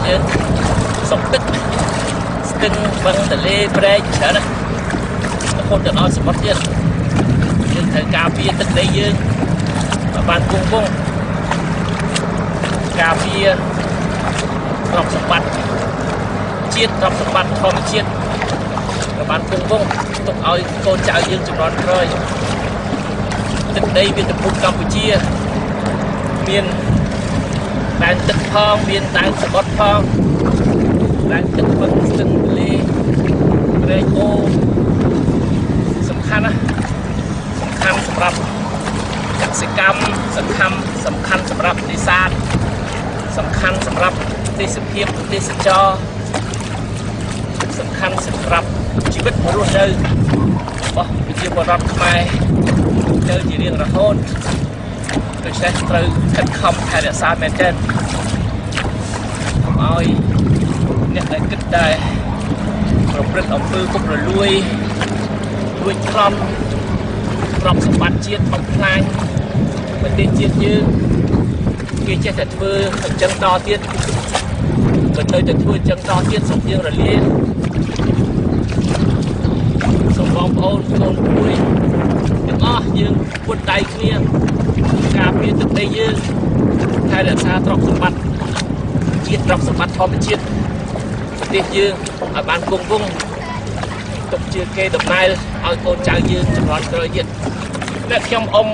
យើងសុកទឹកស្ទឹងបឹងទន្លេព្រែកច្រើនណាស់រហូតទៅដល់សមុទ្រទៀតយើងត្រូវការពារទឹកដីយើងបានគង់វង្សការពារទ្រព្យសម្បត្តិជាតិទ្រព្យសម្បត្តិធម្មជាតិបានគង់វង្សទុកឲ្យកូនចៅយើងជំនាន់ក្រោយទឹកដីមាតុភូមិកម្ពុជាមានដែនទឹកផងមានដែនសមុទ្រផងដែនទឹកបឹងស្ទឹងទន្លេព្រែកអូសំខាន់ណាស់សំខាន់សម្រាប់កសិកម្មសំខាន់សម្រាប់នេសាទសំខាន់សម្រាប់ទេសភាពទេសចរសំខាន់សម្រាប់ជីវិតរស់នៅរបស់ប្រជាពលរដ្ឋខ្មែរទៅជារៀងរហូតដូច្នេះត្រូវខិតខំថែរក្សាមែនទែនកុំឲ្យអ្នកដែលគិតតែប្រព្រឹត្តអំពើពុករលួយលួចប្លន់ទ្រព្យសម្បត្តិជាតិបំផ្លាញប្រទេសជាតិយើងគេចេះតែធ្វើអញ្ចឹងតទៀតបើទៅតែធ្វើអញ្ចឹងតទៀតសូមយើងរលាសូមបងប្អូនកូនគួយទាំងអស់យើងពុតដៃគ្នាការពារទឹកដីយើងថែរក្សាទ្រព្យសម្បត្តិជាតិទ្រព្យសម្បត្តិធម្មជាតិប្រទេសយើងឲ្យបានគង់វង្សទុកជាគេដំណើរឲ្យកូនចៅយើងជំនាន់ក្រោយទៀតអ្នកខ្ញុំអ៊ំ